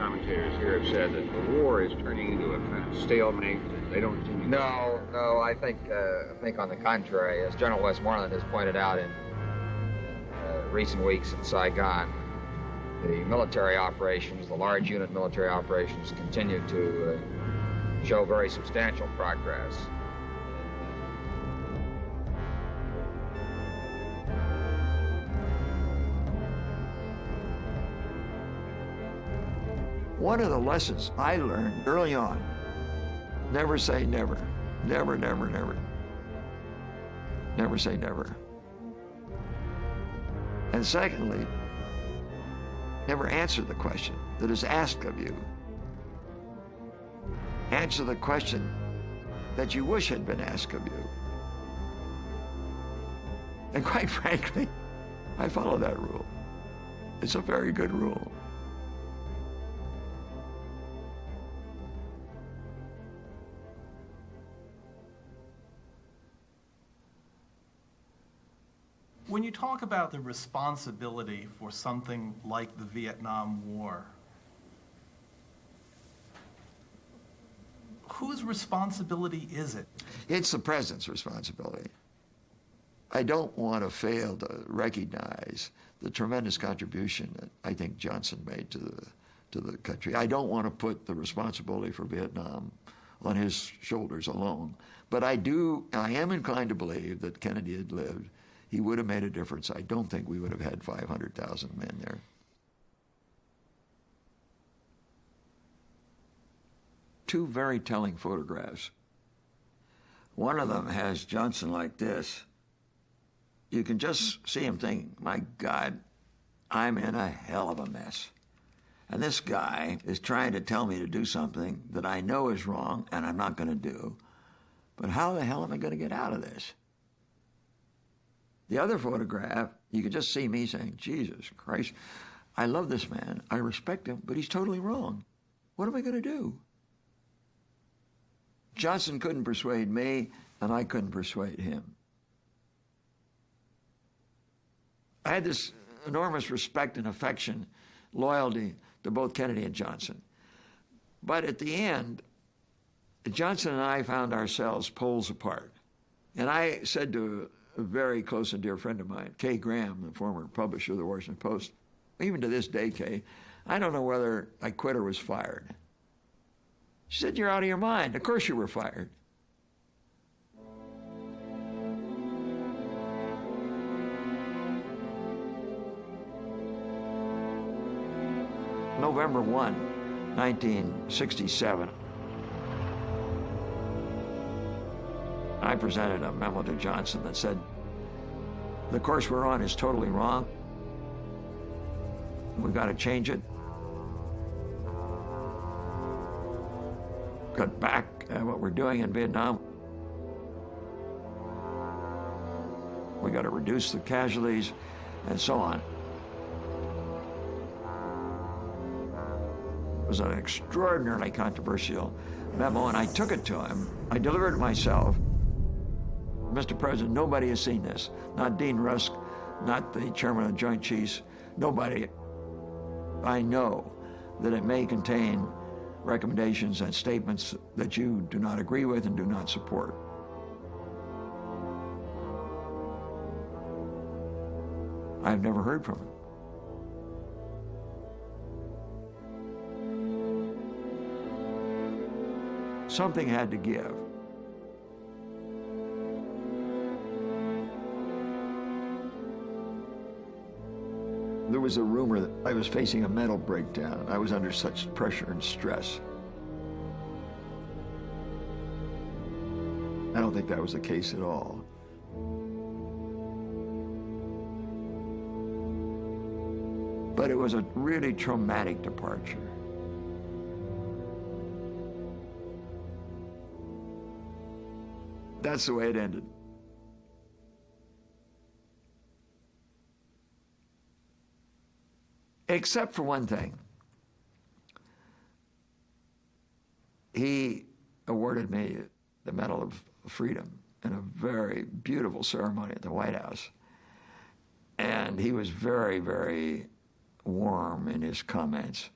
commentators here have said that the war is turning into a kind of stalemate. They don't seem to... No, I think on the contrary, as General Westmoreland has pointed out in recent weeks in Saigon, the military operations, the large unit military operations, continue to show very substantial progress. One of the lessons I learned early on, never say never. Never, never, never. Never say never. And secondly, never answer the question that is asked of you. Answer the question that you wish had been asked of you. And quite frankly, I follow that rule. It's a very good rule. When you talk about the responsibility for something like the Vietnam War, whose responsibility is it? It's the president's responsibility. I don't want to fail to recognize the tremendous contribution that I think Johnson made to the country. I don't want to put the responsibility for Vietnam on his shoulders alone. But I am inclined to believe that Kennedy had lived, he would have made a difference. I don't think we would have had 500,000 men there. Two very telling photographs. One of them has Johnson like this. You can just see him thinking, my God, I'm in a hell of a mess. And this guy is trying to tell me to do something that I know is wrong and I'm not going to do. But how the hell am I going to get out of this? The other photograph, you can just see me saying, Jesus Christ, I love this man, I respect him, but he's totally wrong. What am I going to do? Johnson couldn't persuade me, and I couldn't persuade him. I had this enormous respect and affection, loyalty to both Kennedy and Johnson. But at the end, Johnson and I found ourselves poles apart. And I said to a very close and dear friend of mine, Kay Graham, the former publisher of the Washington Post, even to this day, Kay, I don't know whether I quit or was fired. She said, you're out of your mind. Of course you were fired. November 1, 1967, I presented a memo to Johnson that said, the course we're on is totally wrong. We've got to change it. Cut back what we're doing in Vietnam. We got to reduce the casualties and so on. It was an extraordinarily controversial memo, and I took it to him. I delivered it myself. Mr. President, nobody has seen this. Not Dean Rusk, not the chairman of the Joint Chiefs, nobody. I know that it may contain recommendations and statements that you do not agree with and do not support. I've never heard from him. Something had to give. There was a rumor that I was facing a mental breakdown. I was under such pressure and stress. I don't think that was the case at all. But it was a really traumatic departure. That's the way it ended. Except for one thing. He awarded me the Medal of Freedom in a very beautiful ceremony at the White House. And he was very, very warm in his comments.